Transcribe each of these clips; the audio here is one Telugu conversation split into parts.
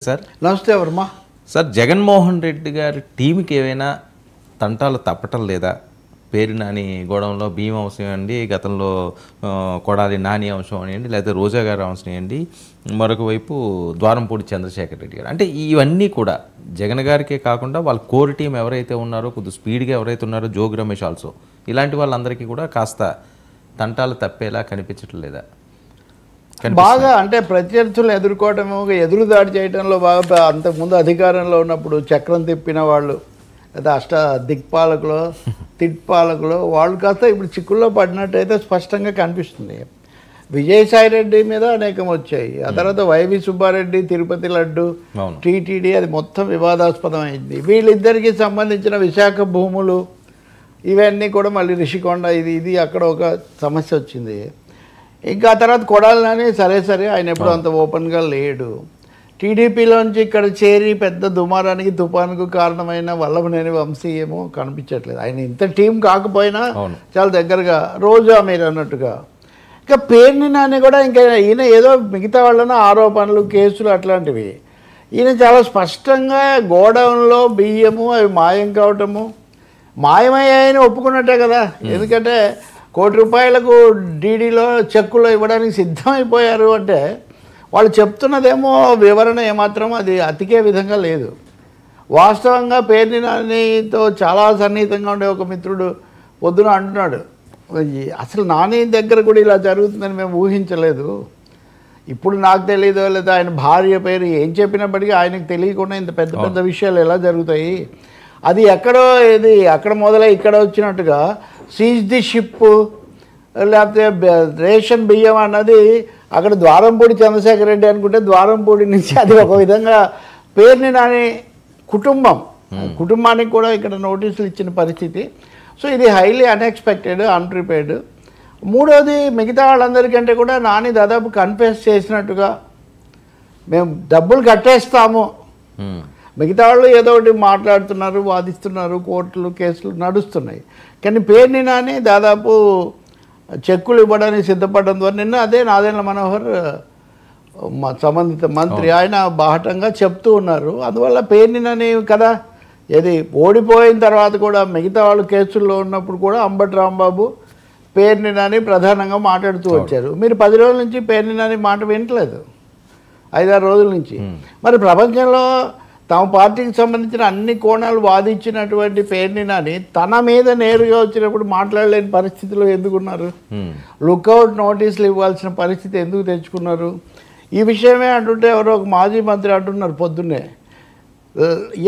సార్ నమస్తే వర్మ. సార్ జగన్మోహన్ రెడ్డి గారి టీంకి ఏమైనా తంటాలు తప్పటం లేదా? పేరు నాని గోడంలో భీమ అంశం అండి, గతంలో కొడాలి నాని అంశం అనివ్వండి, లేకపోతే రోజా గారి అంశం అండి, మరొక వైపు ద్వారంపూడి చంద్రశేఖర్ రెడ్డి గారు. అంటే ఇవన్నీ కూడా జగన్ గారికే కాకుండా వాళ్ళ కోర్ టీం ఎవరైతే ఉన్నారో, కొద్దిగా స్పీడ్గా ఎవరైతే ఉన్నారో, జోగి రమేష్ ఆల్సో, ఇలాంటి వాళ్ళందరికీ కూడా కాస్త తంటాలు తప్పేలా కనిపించటం లేదా? బాగా అంటే ప్రత్యర్థులు ఎదుర్కోవటము, ఎదురుదాడి చేయడంలో బాగా అంతకుముందు అధికారంలో ఉన్నప్పుడు చక్రం తిప్పిన వాళ్ళు, లేదా దిక్పాలకులు తిట్పాలకులు వాళ్ళు కాస్త ఇప్పుడు చిక్కుల్లో పడినట్టయితే స్పష్టంగా కనిపిస్తుంది. విజయసాయి రెడ్డి మీద అనేకం వచ్చాయి. ఆ తర్వాత వైవి సుబ్బారెడ్డి తిరుపతి లడ్డు, టీటీడీ, అది మొత్తం వివాదాస్పదం అయింది. వీళ్ళిద్దరికీ సంబంధించిన విశాఖ భూములు ఇవన్నీ కూడా మళ్ళీ రిషికొండ ఇది అక్కడ ఒక సమస్య వచ్చింది. ఇంకా ఆ తర్వాత కొడాలని సరే ఆయన ఎప్పుడు అంత ఓపెన్గా లేడు. టీడీపీలోంచి ఇక్కడ చేరి పెద్ద దుమారానికి తుఫానుకు కారణమైన వల్లభనేని వంశీ ఏమో కనిపించట్లేదు. ఆయన ఇంత టీం కాకపోయినా చాలా దగ్గరగా రోజా మీరు అన్నట్టుగా. ఇంకా పేర్ని నాని కూడా ఇంకా ఈయన ఏదో మిగతా వాళ్ళన ఆరోపణలు కేసులు అట్లాంటివి. ఈయన చాలా స్పష్టంగా గోడౌన్లో బియ్యము అవి మాయం కావటము, మాయమయ్యాయని ఒప్పుకున్నట్టే కదా. ఎందుకంటే ₹1 కోటి డీడీలో చెక్కులు ఇవ్వడానికి సిద్ధమైపోయారు అంటే వాళ్ళు చెప్తున్నదేమో వివరణ ఏమాత్రం అది అతికే విధంగా లేదు. వాస్తవంగా పేర్ని నానితో చాలా సన్నిహితంగా ఉండే ఒక మిత్రుడు పొద్దున అంటున్నాడు, అసలు నాని దగ్గర కూడా ఇలా జరుగుతుందని మేము ఊహించలేదు. ఇప్పుడు నాకు తెలియదు, లేదా ఆయన భార్య పేరు ఏం చెప్పినప్పటికీ ఆయనకు తెలియకుండా ఇంత పెద్ద పెద్ద విషయాలు ఎలా జరుగుతాయి? అది ఎక్కడో ఇది అక్కడ మొదలై ఇక్కడ వచ్చినట్టుగా సీజ్ ది షిప్, లేకపోతే రేషన్ బియ్యం అన్నది అక్కడ ద్వారంపూడి చంద్రశేఖర్ రెడ్డి అనుకుంటే ద్వారంపూడి నుంచి అది ఒక విధంగా పేర్ని నాని కుటుంబానికి కూడా ఇక్కడ నోటీసులు ఇచ్చిన పరిస్థితి. సో ఇది హైలీ అన్ఎక్స్పెక్టెడ్, అన్ప్రిపేర్డ్. మూడోది, మిగతా వాళ్ళందరికంటే కూడా నాని దాదాపు కన్ఫెస్ చేసినట్టుగా మేము డబ్బులు కట్టేస్తాము, మిగతా వాళ్ళు ఏదో ఒకటి మాట్లాడుతున్నారు, వాదిస్తున్నారు, కోర్టులు కేసులు నడుస్తున్నాయి. కానీ పేర్ని నాని దాదాపు చెక్కులు ఇవ్వడానికి సిద్ధపడడం ద్వారా నిన్న అదే నాదెండ్ల మనోహర్ సంబంధిత మంత్రి ఆయన బాహటంగా చెప్తూ ఉన్నారు. అందువల్ల పేర్ని నాని కదా ఏది ఓడిపోయిన తర్వాత కూడా మిగతా వాళ్ళు కేసుల్లో ఉన్నప్పుడు కూడా అంబటి రాంబాబు పేర్ని నాని ప్రధానంగా మాట్లాడుతూ వచ్చారు. మీరు 10 రోజుల నుంచి పేర్ని నాని మాట వినట్లేదు, 5-6 రోజుల నుంచి. మరి ప్రపంచంలో తమ పార్టీకి సంబంధించిన అన్ని కోణాలు వాదించినటువంటి పేర్ని నాని తన మీద నేరుగా వచ్చినప్పుడు మాట్లాడలేని పరిస్థితిలో ఎందుకున్నారు? లుక్అవుట్ నోటీసులు ఇవ్వాల్సిన పరిస్థితి ఎందుకు తెచ్చుకున్నారు? ఈ విషయమే అంటుంటే ఎవరో ఒక మాజీ మంత్రి అంటున్నారు పొద్దున్నే,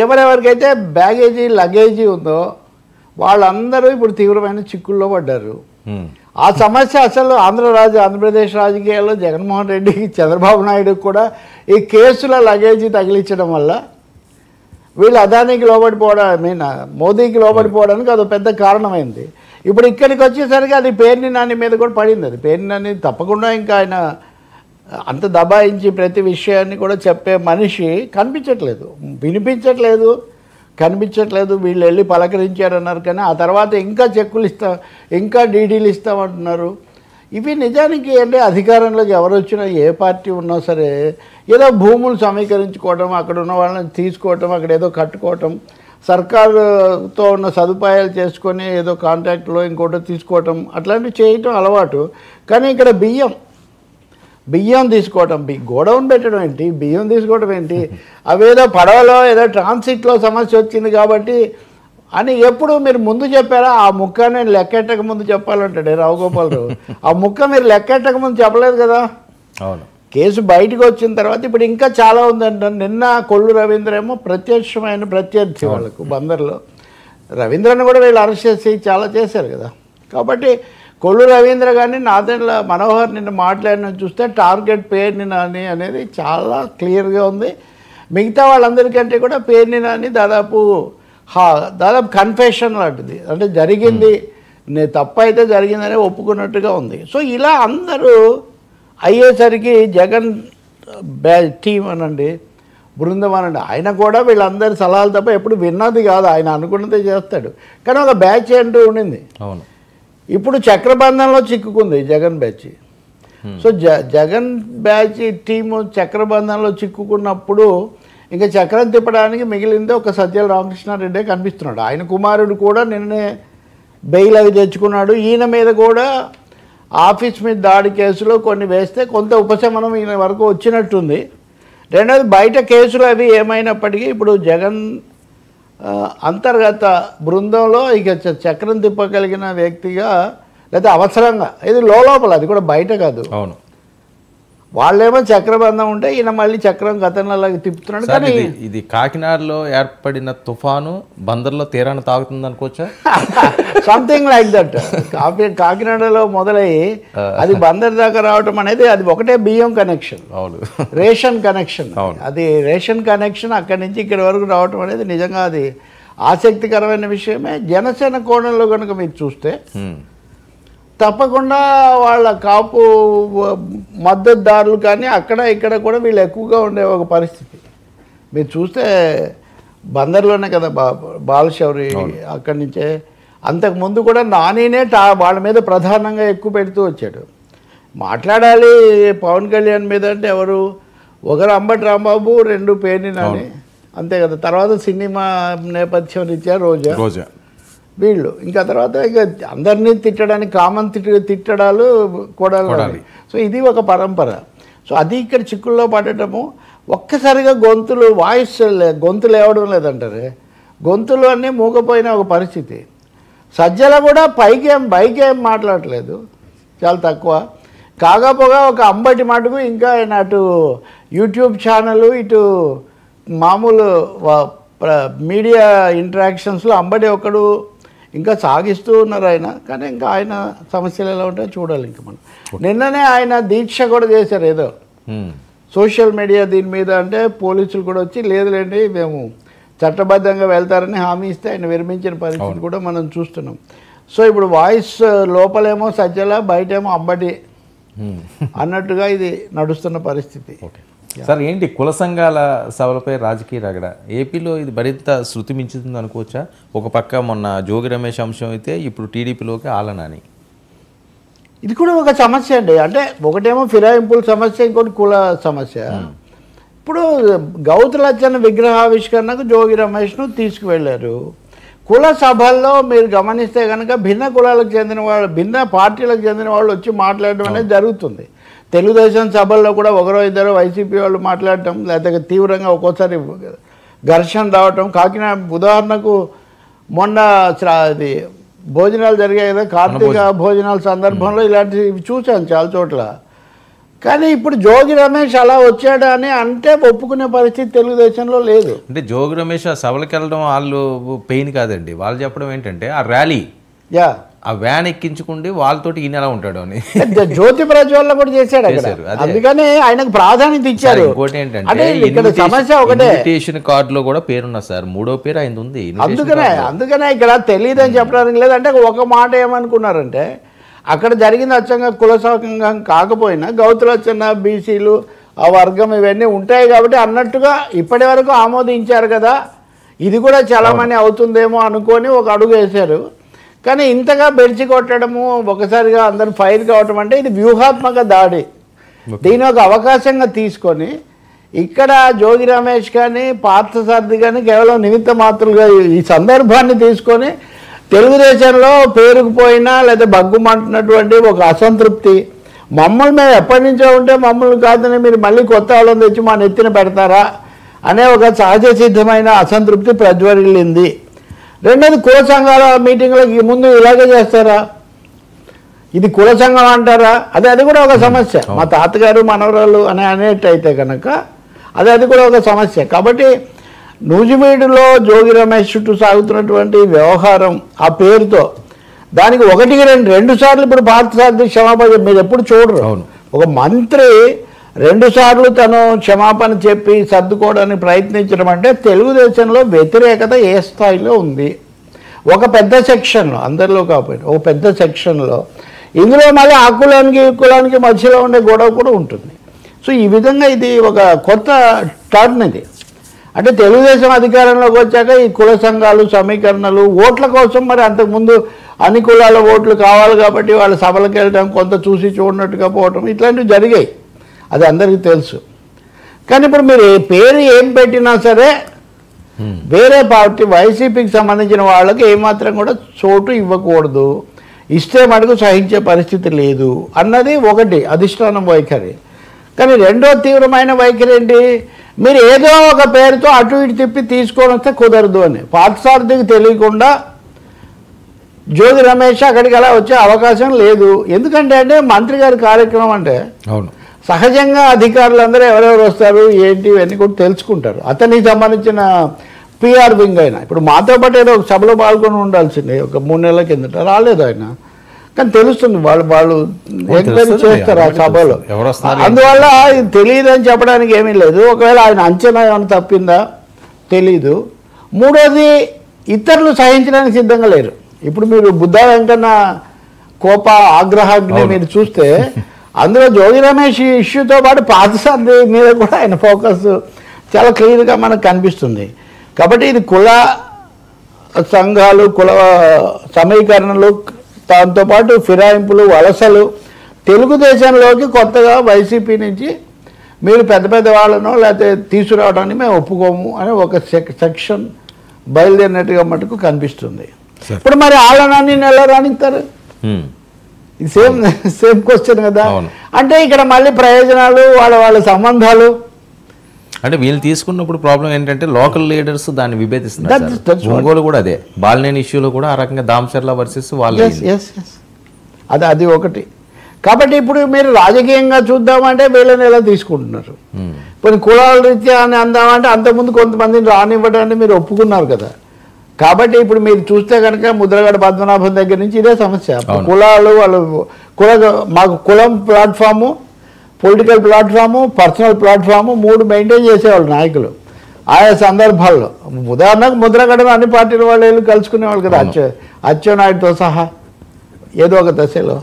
ఎవరెవరికైతే బ్యాగేజీ లగేజీ ఉందో వాళ్ళందరూ ఇప్పుడు తీవ్రమైన చిక్కుల్లో పడ్డారు. ఆ సమస్య అసలు ఆంధ్రప్రదేశ్ రాజకీయాల్లో జగన్మోహన్ రెడ్డికి, చంద్రబాబు నాయుడుకి కూడా ఈ కేసుల లగేజీ తగిలించడం వల్ల వీళ్ళు అదానికి లోబడిపోవడం, మోదీకి లోబడిపోవడానికి అదో పెద్ద కారణమైంది. ఇప్పుడు ఇక్కడికి వచ్చేసరికి అది పేర్ని నాని మీద కూడా పడింది. అది పేర్ని నాని తప్పకుండా ఇంకా ఆయన అంత దబాయించి ప్రతి విషయాన్ని కూడా చెప్పే మనిషి కనిపించట్లేదు, వినిపించట్లేదు, కనిపించట్లేదు. వీళ్ళు వెళ్ళి పలకరించారన్నారు కానీ ఆ తర్వాత ఇంకా చెక్కులు ఇస్తాం, ఇంకా డీడీలు ఇస్తామంటున్నారు. ఇవి నిజానికి అంటే అధికారంలోకి ఎవరు వచ్చినా, ఏ పార్టీ ఉన్నా సరే ఏదో భూములు సమీకరించుకోవటం, అక్కడ ఉన్న వాళ్ళని తీసుకోవటం, అక్కడ ఏదో కట్టుకోవటం, సర్కారుతో ఉన్న సదుపాయాలు చేసుకొని ఏదో కాంట్రాక్ట్లో ఇంకోటి తీసుకోవటం, అట్లాంటివి చేయటం అలవాటు. కానీ ఇక్కడ బియ్యం తీసుకోవటం, గోడౌన్ పెట్టడం ఏంటి, బియ్యం తీసుకోవడం ఏంటి, అవేదో పడవలో ఏదో ట్రాన్సిట్లో సమస్య వచ్చింది కాబట్టి అని ఎప్పుడు మీరు ముందు చెప్పారా? ఆ ముక్క నేను లెక్కెట్టక ముందు చెప్పాలంటాడే రావుగోపాలరావు. ఆ ముక్క మీరు లెక్కెట్టక ముందు చెప్పలేదు కదా. అవును, కేసు బయటకు వచ్చిన తర్వాత ఇప్పుడు ఇంకా చాలా ఉందంట. నిన్న కొల్లు రవీంద్ర ఏమో ప్రత్యక్షమైన ప్రత్యర్థి వాళ్ళకు బందర్లో, రవీంద్రను కూడా వీళ్ళు అరెస్ట్ చేసి చాలా చేశారు కదా. కాబట్టి కొల్లు రవీంద్ర కానీ నాదెండ్ల మనోహర్ నిన్న మాట్లాడిన చూస్తే టార్గెట్ పేర్ని నాని అనేది చాలా క్లియర్గా ఉంది. మిగతా వాళ్ళందరికంటే కూడా పేర్ని నాని దాదాపు కన్ఫెషన్ లాంటిది, అంటే జరిగింది, తప్పు అయితే జరిగిందని ఒప్పుకున్నట్టుగా ఉంది. సో ఇలా అందరూ అయ్యేసరికి జగన్ టీం అనండి, బృందం అనండి, ఆయన కూడా వీళ్ళందరి సలహాలు తప్ప ఎప్పుడు విన్నది కాదు, ఆయన అనుకున్నదే చేస్తాడు. కానీ ఒక బ్యాచ్ అంటూ ఉండింది. అవును, ఇప్పుడు చక్రబంధంలో చిక్కుకుంది Jagan batch. So Jagan batch team చక్రబంధంలో చిక్కుకున్నప్పుడు ఇంకా చక్రం తిప్పడానికి మిగిలిందే ఒక సజ్జల రామకృష్ణారెడ్డి కనిపిస్తున్నాడు. ఆయన కుమారుడు కూడా నిన్నే బెయిల్ అవి తెచ్చుకున్నాడు. ఈయన మీద కూడా ఆఫీస్ మీద దాడి కేసులో కొన్ని వేస్తే కొంత ఉపశమనం ఈయన వరకు వచ్చినట్టుంది. రెండోది బయట కేసులు అవి ఏమైనప్పటికీ ఇప్పుడు జగన్ అంతర్గత బృందంలో ఇక చక్రం తిప్పగలిగిన వ్యక్తిగా లేదా అవసరంగా ఇది లోపల, అది కూడా బయట కాదు. అవును, వాళ్ళేమో చక్రబంధం ఉంటే ఈయన మళ్ళీ చక్రం గతంలో తిప్పుతున్నాడు. కానీ ఇది కాకినాడలో ఏర్పడిన తుఫాను బందర్లో తీరాన్ని తాగుతుంది అనుకోవచ్చా? Something like that. కాకినాడలో మొదలయ్యి అది బందర్ దాకా రావటం అనేది అది ఒకటే బియ్యం కనెక్షన్, అవును, రేషన్ కనెక్షన్. అది రేషన్ కనెక్షన్ అక్కడి నుంచి ఇక్కడి వరకు రావటం అనేది నిజంగా అది ఆసక్తికరమైన విషయమే. జనసేన కోణంలో కనుక మీరు చూస్తే తప్పకుండా వాళ్ళ కాపు మద్దతుదారులు కానీ అక్కడ ఇక్కడ కూడా వీళ్ళు ఎక్కువగా ఉండే ఒక పరిస్థితి. మీరు చూస్తే బందర్లోనే కదా బాలశౌరి, అక్కడి నుంచే అంతకుముందు కూడా నానినే వాళ్ళ మీద ప్రధానంగా ఎక్కువ పెడుతూ వచ్చాడు. మాట్లాడాలి పవన్ కళ్యాణ్ మీద అంటే ఎవరు, ఒకరు అంబటి రాంబాబు, రెండు పేర్ని నాని, అంతే కదా. తర్వాత సినిమా నేపథ్యం రీత్యా రోజా వీళ్ళు, ఇంకా తర్వాత ఇక అందరినీ తిట్టడానికి కామన్ తిట్టడాలు కొడాలి. సో ఇది ఒక పరంపర. సో అది ఇక్కడ చిక్కుల్లో పడటము, ఒక్కసారిగా గొంతు లేవడం లేదంటారు, గొంతులు అన్నీ మూగపోయిన ఒక పరిస్థితి. సజ్జల కూడా బైకేం మాట్లాడలేదు, చాలా తక్కువ. కాకపోగా ఒక అంబటి మటుకు ఇంకా ఆయన అటు యూట్యూబ్ ఛానల్ ఇటు మామూలు మీడియా ఇంటరాక్షన్స్లో అంబటి ఒకడు ఇంకా సాగిస్తూ ఉన్నారు ఆయన. కానీ ఇంకా ఆయన సమస్యలు ఎలా ఉంటాయో చూడాలి. ఇంకా మనం నిన్ననే ఆయన దీక్ష కూడా చేశారు ఏదో సోషల్ మీడియా దీని మీద. అంటే పోలీసులు కూడా వచ్చి లేదులేండి మేము చట్టబద్ధంగా వెళ్తారని హామీ ఇస్తే ఆయన విరమించిన పరిస్థితి కూడా మనం చూస్తున్నాం. సో ఇప్పుడు వాయిస్ లోపలేమో సజ్జల, బయటేమో అంబటి అన్నట్టుగా ఇది నడుస్తున్న పరిస్థితి. సార్ ఏంటి కుల సంఘాల సభలపై రాజకీయ రగడ ఏపీలో ఇది మరింత శృతి మించుతుంది అనుకోవచ్చా? ఒక పక్క మొన్న జోగి రమేష్ అంశం అయితే ఇప్పుడు టీడీపీలోకి ఆలనాని, ఇది కూడా ఒక సమస్య అండి. అంటే ఒకటేమో ఫిరాయింపుల సమస్య, ఇంకోటి కుల సమస్య. ఇప్పుడు గౌతులచ్చన్న విగ్రహావిష్కరణకు జోగి రమేష్ను తీసుకువెళ్ళారు. కుల సభల్లో మీరు గమనిస్తే కనుక భిన్న కులాలకు చెందిన వాళ్ళు, భిన్న పార్టీలకు చెందిన వాళ్ళు వచ్చి మాట్లాడడం అనేది జరుగుతుంది. తెలుగుదేశం సభల్లో కూడా ఒకరో ఇద్దరు వైసీపీ వాళ్ళు మాట్లాడటం, లేకపోతే తీవ్రంగా ఒక్కోసారి ఘర్షణ రావటం. కాకినాడ ఉదాహరణకు మొన్న అది భోజనాలు జరిగాయి కదా, కార్తీక భోజనాల సందర్భంలో ఇలాంటివి చూశాను చాలా చోట్ల. కానీ ఇప్పుడు జోగి రమేష్ అలా వచ్చాడా అని అంటే ఒప్పుకునే పరిస్థితి తెలుగుదేశంలో లేదు. అంటే జోగి రమేష్ ఆ సభలకు వెళ్ళడం వాళ్ళు పెయిన్ కాదండి, వాళ్ళు చెప్పడం ఏంటంటే ఆ ర్యాలీ ఆ వ్యాన్ ఎక్కించుకుంటే వాళ్ళతోటి ఈయన ఎలా ఉంటాడు అని జ్యోతి ప్రజ్వలన కూడా చేశాడు అక్కడ. అందుకనే ఆయనకు ప్రాధాన్యత ఇచ్చారు. ఇంకోటి ఏంటంటే ఇక్కడ సమస్య ఒకటే, ఇన్విటేషన్ కార్డులో కూడా పేరున్నా సార్, మూడో పేరు ఆయన ఉంది. అందుకనే ఇక్కడ తెలియదని చెప్పడానికి లేదంటే ఒక మాట ఏమనుకున్నారంటే అక్కడ జరిగింది అచ్చంగా కుల సంఘం కాకపోయినా గౌతులచ్చన్న బీసీలు ఆ వర్గం ఇవన్నీ ఉంటాయి కాబట్టి అన్నట్టుగా ఇప్పటి వరకు ఆమోదించారు కదా, ఇది కూడా చలామణి అవుతుందేమో అనుకొని ఒక అడుగు వేశారు. కానీ ఇంతగా బెడిచి కొట్టడము, ఒకసారిగా అందరూ ఫైర్ కావటం అంటే ఇది వ్యూహాత్మక దాడి. దీని ఒక అవకాశంగా తీసుకొని ఇక్కడ జోగి రమేష్ కానీ పార్థసారథి కానీ కేవలం నిమిత్త మాత్రులుగా ఈ సందర్భాన్ని తీసుకొని తెలుగుదేశంలో పేరుకుపోయినా లేదా బగ్గుమంటున్నటువంటి ఒక అసంతృప్తి, మమ్మల్ని మేము ఎప్పటి నుంచో ఉంటే మమ్మల్ని కాదని మీరు మళ్ళీ కొత్త వాళ్ళని తెచ్చి మా నెత్తిన పెడతారా అనే ఒక సహజ సిద్ధమైన అసంతృప్తి ప్రజ్వరిల్లింది. రెండోది కుల సంఘాల మీటింగ్లకి ముందు ఇలాగే చేస్తారా, ఇది కుల సంఘం అంటారా, అది కూడా ఒక సమస్య. మా తాతగారు మనవరాలు అనేటైతే కనుక అది కూడా ఒక సమస్య. కాబట్టి నూజివీడులో జోగి రమేష్ చుట్టూ సాగుతున్నటువంటి వ్యవహారం ఆ పేరుతో దానికి ఒకటికి రెండు సార్లు ఇప్పుడు పార్థసారథి క్షమాపణ మీరు ఎప్పుడు చూడరు. ఒక మంత్రి 2 సార్లు తను క్షమాపణ చెప్పి సర్దుకోవడానికి ప్రయత్నించడం అంటే తెలుగుదేశంలో వ్యతిరేకత ఏ స్థాయిలో ఉంది. ఒక పెద్ద సెక్షన్లో, అందరిలో కాకపోయినా ఒక పెద్ద సెక్షన్లో, ఇందులో మళ్ళీ ఆ కులానికి ఈ కులానికి మధ్యలో ఉండే గొడవ కూడా ఉంటుంది. సో ఈ విధంగా ఇది ఒక కొత్త టర్న్ ఇది. అంటే తెలుగుదేశం అధికారంలోకి వచ్చాక ఈ కుల సంఘాలు సమీకరణలు ఓట్ల కోసం, మరి అంతకుముందు అన్ని కులాల ఓట్లు కావాలి కాబట్టి వాళ్ళ సభలకు వెళ్ళడం, కొంత చూసి చూడనట్టుగా పోవటం, ఇట్లాంటివి జరిగాయి, అది అందరికీ తెలుసు. కానీ ఇప్పుడు మీరు పేరు ఏం పెట్టినా సరే వేరే పార్టీ వైసీపీకి సంబంధించిన వాళ్ళకి ఏమాత్రం కూడా చోటు ఇవ్వకూడదు, ఇస్తే మటుకు సహించే పరిస్థితి లేదు అన్నది ఒకటి అధిష్టానం వైఖరి. కానీ రెండో తీవ్రమైన వైఖరి ఏంటి, మీరు ఏదో ఒక పేరుతో అటు ఇటు తిప్పి తీసుకొని వస్తే కుదరదు అని. పార్థసారథికి తెలియకుండా జోగి రమేష్ అక్కడికి అలా వచ్చే అవకాశం లేదు. ఎందుకంటే అంటే మంత్రి గారి కార్యక్రమం అంటే అవును, సహజంగా అధికారులందరూ ఎవరెవరు వస్తారు ఏంటి ఇవన్నీ కూడా తెలుసుకుంటారు. అతనికి సంబంధించిన పిఆర్ వింగ్ అయినా ఇప్పుడు మాతో పాటు ఏదో ఒక సభలో పాల్గొని ఉండాల్సిందే, ఒక 3 నెలల కిందట రాలేదు ఆయన. కానీ తెలుస్తుంది వాళ్ళు ఎంక్వైరీ చేస్తారు ఆ సభలో. అందువల్ల ఇది తెలియదు అని చెప్పడానికి ఏమీ లేదు. ఒకవేళ ఆయన అంచనా ఏమైనా తప్పిందా తెలీదు. మూడోది ఇతరులు సహించడానికి సిద్ధంగా లేరు. ఇప్పుడు మీరు బుద్ధా వెంకన్న కోప ఆగ్రహాగ్ని మీరు చూస్తే అందులో జోగి రమేష్ ఇష్యూతో పాటు పార్థసారథి మీద కూడా ఆయన ఫోకస్ చాలా క్లియర్గా మనకు కనిపిస్తుంది. కాబట్టి ఇది కుల సంఘాలు, కుల సమీకరణలు, దాంతోపాటు ఫిరాయింపులు, వలసలు, తెలుగుదేశంలోకి కొత్తగా వైసీపీ నుంచి మీరు పెద్ద పెద్ద వాళ్ళనో లేకపోతే తీసుకురావడానికి మేము ఒప్పుకోము అని ఒక సెక్షన్ బయలుదేరినట్టుగా మటుకు కనిపిస్తుంది. ఇప్పుడు మరి వాళ్ళని ఎలా రాణిస్తారు? ఇది సేమ్ క్వశ్చన్ కదా. అంటే ఇక్కడ మళ్ళీ ప్రయోజనాలు, వాళ్ళ సంబంధాలు. అంటే వీళ్ళు తీసుకున్నప్పుడు ప్రాబ్లం ఏంటంటే లోకల్ లీడర్స్ దాన్ని విభేదిస్తున్నారు. ఒంగోలు కూడా అదే, బాలినేని ఇష్యూలో కూడా ఆ రకంగా దామచర్ల వర్సెస్ వాళ్ళు. అది ఒకటి. కాబట్టి ఇప్పుడు మీరు రాజకీయంగా చూద్దామంటే వీళ్ళని ఎలా తీసుకుంటున్నారు. కొన్ని కులాల రీత్యా అని అందామంటే అంతకుముందు కొంతమందిని రానివ్వడాన్ని మీరు ఒప్పుకున్నారు కదా. కాబట్టి ఇప్పుడు మీరు చూస్తే కనుక ముద్రగడ పద్మనాభం దగ్గర నుంచి ఇదే సమస్య. కులాలు వాళ్ళు మాకు కులం platform, political platform, personal platform 3 maintain చేసేవాళ్ళు నాయకులు ఆయా సందర్భాల్లో. ఉదాహరణకు ముద్రగడను అన్ని పార్టీల వాళ్ళు వెళ్ళి కలుసుకునేవాళ్ళు కదా, అచ్చెన్నాయుడుతో సహా ఏదో ఒక దశలో.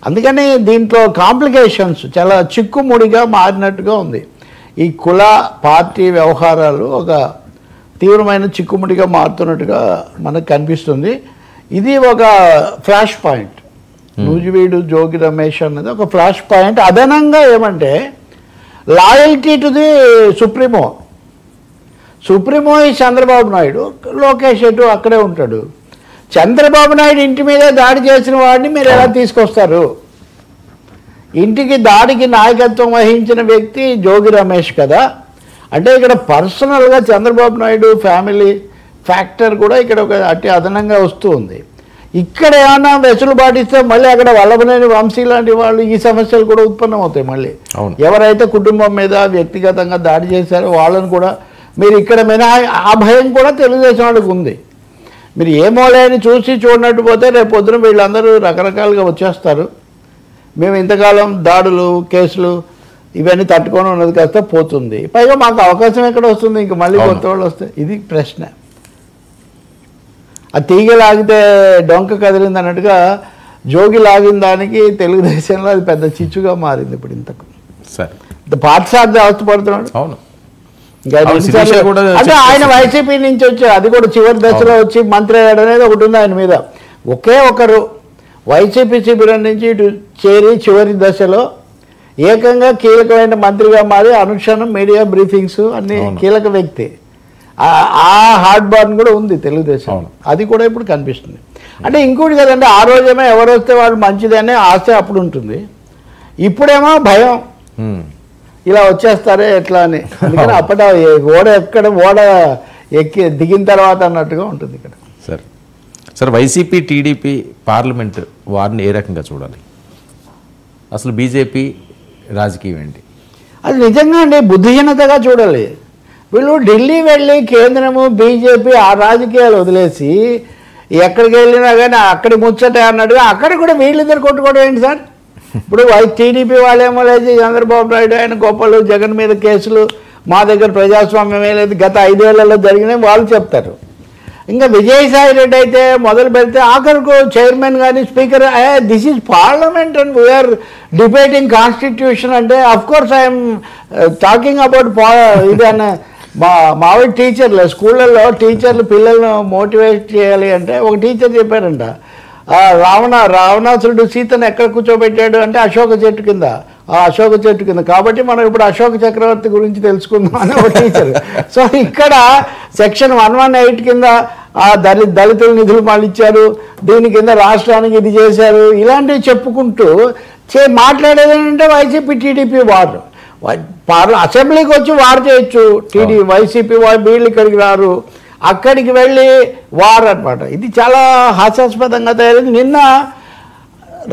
అందుకని దీంట్లో కాంప్లికేషన్స్ చాలా చిక్కుముడిగా మారినట్టుగా ఉంది. ఈ కుల పార్టీ వ్యవహారాలు ఒక తీవ్రమైన చిక్కుముడిగా మారుతున్నట్టుగా మనకు కనిపిస్తుంది. ఇది ఒక ఫ్లాష్ పాయింట్. నూజివీడు జోగి రమేష్ అన్నది ఒక ఫ్లాష్ పాయింట్. అదనంగా ఏమంటే లాయల్టీ టు ది సుప్రీమో ఈ చంద్రబాబు నాయుడు, లోకేష్ ఎటు అక్కడే ఉంటాడు. చంద్రబాబు నాయుడు ఇంటి మీద దాడి చేసిన వాడిని మీరు ఎలా తీసుకొస్తారు? ఇంటికి దాడికి నాయకత్వం వహించిన వ్యక్తి జోగి రమేష్ కదా. అంటే ఇక్కడ పర్సనల్గా చంద్రబాబు నాయుడు ఫ్యామిలీ ఫ్యాక్టర్ కూడా ఇక్కడ ఒక అదనంగా వస్తూ ఉంది. ఇక్కడ ఏమన్నా వెసులుబాటు ఇస్తే మళ్ళీ అక్కడ వల్లభనేని వంశీ లాంటి వాళ్ళు ఈ సమస్యలు కూడా ఉత్పన్నమవుతాయి. మళ్ళీ ఎవరైతే కుటుంబం మీద వ్యక్తిగతంగా దాడి చేశారో వాళ్ళని కూడా మీరు ఇక్కడ మినహా ఆ భయం కూడా తెలుగుదేశం వాళ్ళకి ఉంది. మీరు ఏ మూలని చూసి చూడనట్టు పోతే రేపు పొద్దున వీళ్ళందరూ రకరకాలుగా వచ్చేస్తారు. మేము ఇంతకాలం దాడులు, కేసులు ఇవన్నీ తట్టుకొని ఉన్నది కాస్త పోతుంది. పైగా మాకు అవకాశం ఎక్కడ వస్తుంది? ఇంక మళ్ళీ కొత్త వాళ్ళు వస్తే ఇది ప్రశ్న. ఆ తీగ లాగితే డొంక కదిలింది అన్నట్టుగా జోగి లాగిన దానికి తెలుగుదేశంలో అది పెద్ద చిచ్చుగా మారింది. ఇప్పుడు ఇంతకు పార్థసారథి అవస్థపడుతున్నాడు. అంటే ఆయన వైసీపీ నుంచి వచ్చి అది కూడా చివరి దశలో వచ్చి మంత్రి అయ్యాడు అనేది ఒకటి ఉంది ఆయన మీద. ఒకే ఒకరు వైసీపీ శిబిరం నుంచి ఇటు చేరి చివరి దశలో ఏకంగా కీలకమైన మంత్రిగా మారి అనుక్షణం మీడియా బ్రీఫింగ్స్ అన్ని కీలక వ్యక్తి. ఆ హార్డ్ బార్న్ కూడా ఉంది తెలుగుదేశం. అది కూడా ఇప్పుడు కనిపిస్తుంది. అంటే ఇంకోటి కదండి, ఆ రోజేమో ఎవరు వస్తే వాళ్ళు మంచిది అనే ఆశ అప్పుడు ఉంటుంది. ఇప్పుడేమో భయం, ఇలా వచ్చేస్తారే ఎట్లా అని. అందుకని అప్పటి ఓడ ఎక్కి దిగిన తర్వాత అన్నట్టుగా ఉంటుంది ఇక్కడ. సార్ వైసీపీ టీడీపీ పార్లమెంట్ వారిని ఏ రకంగా చూడాలి? అసలు బీజేపీ రాజకీయం ఏంటి? అది నిజంగా అండి బుద్ధిహీనతగా చూడాలి. వీళ్ళు ఢిల్లీ వెళ్ళి కేంద్రము బీజేపీ ఆ రాజకీయాలు వదిలేసి ఎక్కడికి వెళ్ళినా కానీ అక్కడి ముచ్చట అన్నట్టుగా అక్కడ కూడా వీళ్ళిద్దరు కొట్టుకోవడం ఏంటి సార్? ఇప్పుడు టీడీపీ వాళ్ళేమో లేదు చంద్రబాబు నాయుడు ఆయన గొప్పలు, జగన్ మీద కేసులు, మా దగ్గర ప్రజాస్వామ్యమే లేదు, గత 5 ఏళ్లలో జరిగినాయి వాళ్ళు చెప్తారు. ఇంకా విజయసాయి రెడ్డి అయితే మొదలు పెడితే ఆఖరికి చైర్మన్ కానీ speaker this is parliament and we are debating constitution అంటే of course I'm talking about ఇది అన్న మావి టీచర్లు స్కూళ్ళల్లో టీచర్లు పిల్లలను మోటివేట్ చేయాలి అంటే ఒక టీచర్ చెప్పారంట, రావణాసురుడు సీతను ఎక్కడ కూర్చోబెట్టాడు అంటే అశోక చెట్టు కింద. ఆ అశోక చెట్టు కింద. కాబట్టి మనం ఇప్పుడు అశోక చక్రవర్తి గురించి తెలుసుకుందాం అని ఒక టీచర్. సో ఇక్కడ సెక్షన్ 118 కింద ఆ దళితుల నిధులు మళ్ళీ ఇచ్చారు, దీని కింద రాష్ట్రానికి ఇది చేశారు, ఇలాంటివి చెప్పుకుంటూ మాట్లాడేది ఏంటంటే వైసీపీ టీడీపీ వార్. అసెంబ్లీకి వచ్చి వార్ చేయొచ్చు, వైసీపీ వీళ్ళు ఇక్కడికి రారు, అక్కడికి వెళ్ళి వార్ అనమాట. ఇది చాలా హాస్యాస్పదంగా తయారైంది. నిన్న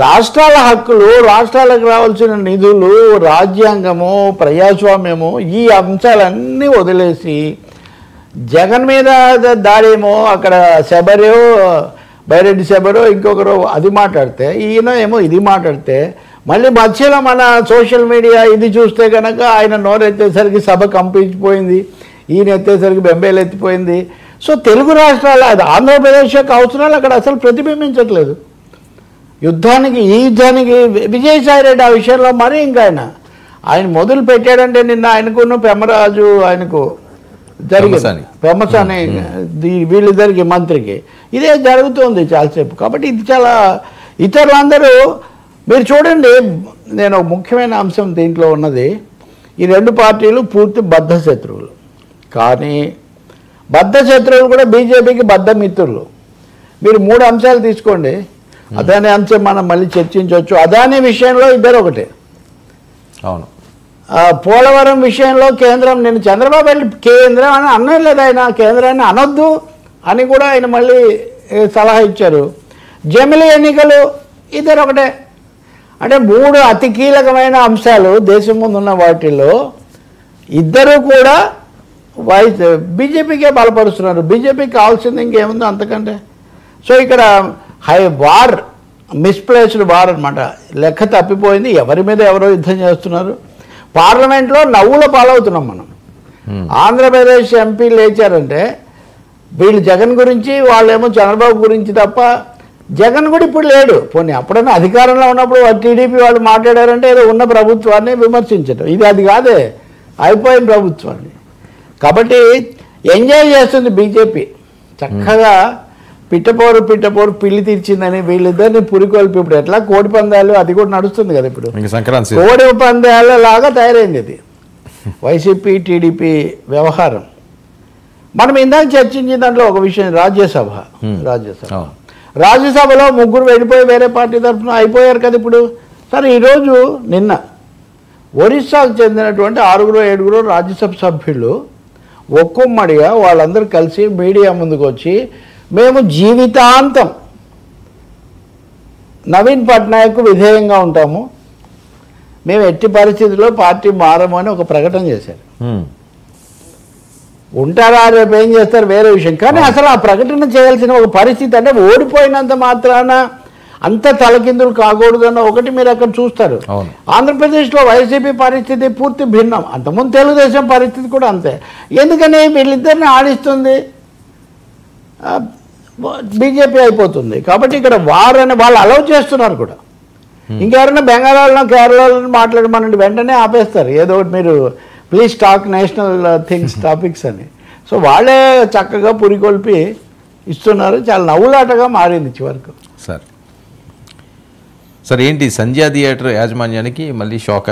రాష్ట్రాల హక్కులు, రాష్ట్రాలకు రావాల్సిన నిధులు, రాజ్యాంగము, ప్రజాస్వామ్యము, ఈ అంశాలన్నీ వదిలేసి జగన్ మీద దాడేమో అక్కడ శబరో బైరెడ్డి శబరో ఇంకొకరు అది మాట్లాడితే, ఈయన ఏమో ఇది మాట్లాడితే, మళ్ళీ మధ్యలో మన సోషల్ మీడియా ఇది చూస్తే కనుక ఆయన నోరెత్తేసరికి సభ కంపించిపోయింది, ఈయన ఎత్తేసరికి బెంబేలు ఎత్తిపోయింది. సో తెలుగు రాష్ట్రాలు, అది ఆంధ్రప్రదేశ్ యొక్క అవసరాలు అక్కడ అసలు ప్రతిబింబించట్లేదు. యుద్ధానికి విజయసాయి రెడ్డి ఆ విషయంలో మరీ ఇంకా ఆయన మొదలు పెట్టాడంటే నిన్న ఆయనకున్న పెమ్మరాజు ఆయనకు జరిగింది, పెమ్మసాని వీళ్ళిద్దరికి మంత్రికి ఇదే జరుగుతుంది చాలాసేపు. కాబట్టి ఇది చాలా ఇతరులందరూ మీరు చూడండి. నేను ఒక ముఖ్యమైన అంశం దీంట్లో ఉన్నది, ఈ రెండు పార్టీలు పూర్తి బద్ధ శత్రువులు. కానీ బద్ధ శత్రువులు కూడా బీజేపీకి బద్ధ మిత్రులు. మీరు 3 అంశాలు తీసుకోండి, అదాని అంశం మనం మళ్ళీ చర్చించవచ్చు. అదాని విషయంలో ఇద్దరు ఒకటే. అవును. పోలవరం విషయంలో కేంద్రం, నేను చంద్రబాబు వెళ్ళి కేంద్రం అని అనలేదు, ఆయన కేంద్రాన్ని అనొద్దు అని కూడా ఆయన మళ్ళీ సలహా ఇచ్చారు. జమిలీ ఎన్నికలు ఇద్దరు ఒకటే. అంటే 3 అతి కీలకమైన అంశాలు దేశం ముందున్న వాటిల్లో ఇద్దరు కూడా బీజేపీకే బలపరుస్తున్నారు. బీజేపీకి కావాల్సింది ఇంకేముందో అంతకంటే. సో ఇక్కడ వార్, మిస్ప్లేస్డ్ వార్ అనమాట. లెక్క తప్పిపోయింది, ఎవరి మీద ఎవరో యుద్ధం చేస్తున్నారు. పార్లమెంట్లో నవ్వుల పాలవుతున్నాం మనం. ఆంధ్రప్రదేశ్ ఎంపీ లేచారంటే వీళ్ళు జగన్ గురించి, వాళ్ళేమో చంద్రబాబు గురించి తప్ప, జగన్ కూడా ఇప్పుడు లేడు. పోనీ అప్పుడన్నా అధికారంలో ఉన్నప్పుడు టీడీపీ వాళ్ళు మాట్లాడారంటే ఏదో ఉన్న ప్రభుత్వాన్ని విమర్శించడం, ఇది అది కాదే, అయిపోయిన ప్రభుత్వాన్ని. కాబట్టి ఎంజాయ్ చేస్తుంది బీజేపీ చక్కగా. పిట్టపోరు పిల్లి తీర్చిందని వీళ్ళిద్దరిని పురికొల్పి ఇప్పుడు ఎట్లా కోడి పందాలు అది కూడా నడుస్తుంది కదా ఇప్పుడు, కోడి పందాల లాగా తయారైంది ఇది వైసీపీ టీడీపీ వ్యవహారం. మనం ఇందాక చర్చించిన దాంట్లో ఒక విషయం, రాజ్యసభలో 3 వెళ్ళిపోయి వేరే పార్టీ తరఫున అయిపోయారు కదా ఇప్పుడు. సరే ఈరోజు నిన్న ఒరిస్సాకు చెందినటువంటి 6-7 రాజ్యసభ సభ్యులు ఒక్కొమ్మడిగా వాళ్ళందరూ కలిసి మీడియా ముందుకు వచ్చి, మేము జీవితాంతం నవీన్ పట్నాయక్ విధేయంగా ఉంటాము, మేము ఎట్టి పరిస్థితుల్లో పార్టీ మారము అని ఒక ప్రకటన చేశారు. ఉంటారా రేపు ఏం చేస్తారు వేరే విషయం, కానీ అసలు ఆ ప్రకటన చేయాల్సిన ఒక పరిస్థితి, అంటే ఓడిపోయినంత మాత్రాన అంత తలకిందులు కాకూడదన్న ఒకటి మీరు అక్కడ చూస్తారు. ఆంధ్రప్రదేశ్లో వైసీపీ పరిస్థితి పూర్తి భిన్నం. అంతకుముందు తెలుగుదేశం పరిస్థితి కూడా అంతే. ఎందుకని వీళ్ళిద్దరిని ఆడిస్తుంది బీజేపీ అయిపోతుంది. కాబట్టి ఇక్కడ వార్ అని వాళ్ళు అలౌ చేస్తున్నారు కూడా. ఇంకెవరైనా బెంగాల్లో కేరళలో మాట్లాడమనండి వెంటనే ఆపేస్తారు, ఏదో ఒకటి మీరు ప్లీజ్ టాక్ నేషనల్ టాపిక్స్ అని. సో వాళ్ళే చక్కగా పురికొల్పి ఇస్తున్నారు. చాలా నవ్వులాటగా మారింది చివరకు. సార్ ఏంటి సంధ్యా థియేటర్ యాజమాన్యానికి మళ్ళీ షాక్